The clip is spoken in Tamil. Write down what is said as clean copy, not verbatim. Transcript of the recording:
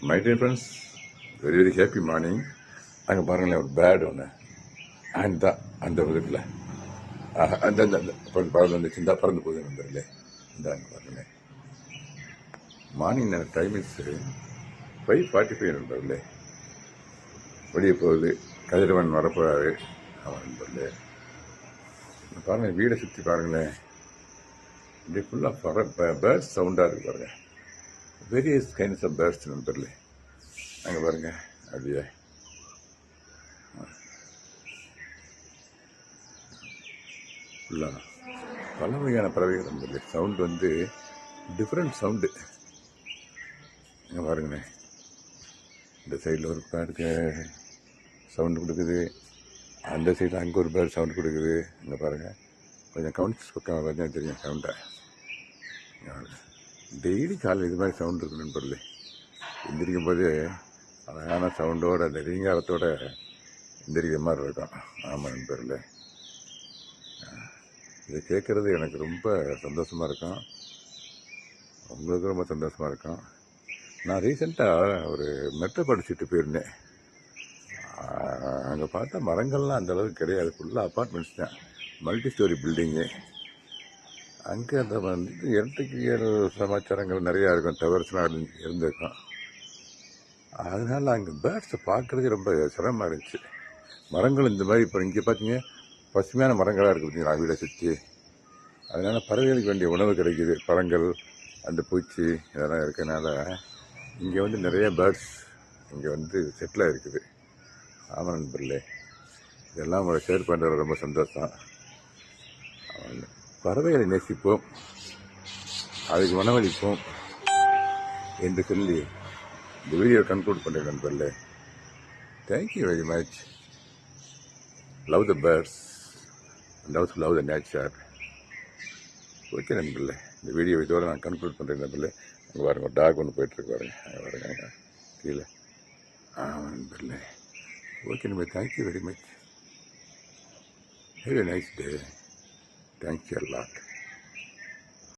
My dear friends, very very happy morning. அங்கே பாருங்களேன், ஒரு பேர்டு ஒன்று அந்த விதத்தில் அந்த அந்த பறந்து வந்துச்சு. இந்த பறந்து போகுது நண்பர்களே. இந்த அங்கே பாருங்களேன், மார்னிங் டைம் இஸ் 5:45 நண்பர்களே. வெளியே போகுது, கதிரவன் வரப்போறாரு அவன் நண்பர்களே. பாருங்கள், வீடை சுற்றி பாருங்களேன், இப்படி ஃபுல்லாக பேர்ட்ஸ் சவுண்டாக இருக்கு பாருங்க. வேரியஸ் கைண்ட்ஸ் ஆஃப் பேர்ட்ஸ் நண்பர்களே. அங்கே பாருங்க, அப்படியே ஃபுல்லாக பல வகையான பறவைகள் நண்பர்களே. சவுண்டு வந்து டிஃப்ரெண்ட் சவுண்டு. அங்கே பாருங்களேன், இந்த சைடில் ஒரு பேருக்கு சவுண்டு கொடுக்குது, அந்த சைடில் அங்கே ஒரு பேர்டு சவுண்டு கொடுக்குது. அங்கே பாருங்கள், கொஞ்சம் கவுன்ஸ் பக்கம் கொஞ்சம் தெரியும் சவுண்டை. டெய்லி காலையில் இது மாதிரி சவுண்டு இருக்கு நண்பர்களே. எந்திரிக்கும் போது அழகான சவுண்டோட அந்த ரீங்காரத்தோட எந்திரிக்கிற மாதிரி இருக்கும். ஆமாம் நண்பர்களே, இதை கேட்குறது எனக்கு ரொம்ப சந்தோஷமாக இருக்கும், உங்களுக்கு ரொம்ப சந்தோஷமாக இருக்கும். நான் ரீசெண்டாக ஒரு மெட்ரோ படிச்சுட்டு போயிருந்தேன். அங்கே பார்த்தா மரங்கள்லாம் அந்தளவுக்கு கிடையாது, ஃபுல்லாக அப்பார்ட்மெண்ட்ஸ் தான், மல்டி ஸ்டோரி பில்டிங்கு. அங்கே அந்த வந்து எலக்ட்ரிக்கல் சமாச்சாரங்கள் நிறையா இருக்கும், டவர்ஸ்லாம் இருந்திருக்கும். அதனால் அங்கே பேர்ட்ஸை பார்க்குறதுக்கு ரொம்ப சிரமமாக இருந்துச்சு. மரங்கள் இந்த மாதிரி இப்போ இங்கே பார்த்தீங்க, பசுமையான மரங்களாக இருக்குது பார்த்தீங்களா வீடை சுற்றி. அதனால் பறவைகளுக்கு வேண்டிய உணவு கிடைக்கிது, பழங்கள், அந்த பூச்சி இதெல்லாம் இருக்கிறதுனால இங்கே வந்து நிறைய பேர்ட்ஸ் இங்கே வந்து செட்டில் இருக்குது. ஆமாம் நண்பர்களே, இதெல்லாம் உங்களை ஷேர் பண்ணுறது ரொம்ப சந்தோஷம். பறவைகளை நேசிப்போம், அதுக்கு உணவளிப்போம் என்று சொல்லி இந்த வீடியோ கன்க்ளூட் பண்ணுறேன் நண்பர்களே. Thank you very much. Love the birds and also love the nature. Okay நண்பர்களே, இந்த வீடியோ இதோடு நான் கன்க்ளூட் பண்ணுறேன் நண்பர்களே. அங்கே பாருங்க, ஒரு டாக் ஒன்று போயிட்டுருக்கு பாருங்க, அங்கே பாருங்க கீழே. ஆமாம் நண்பர்களே, ஓகே நண்பர், thank you very much. Have a nice day. Thank you a lot.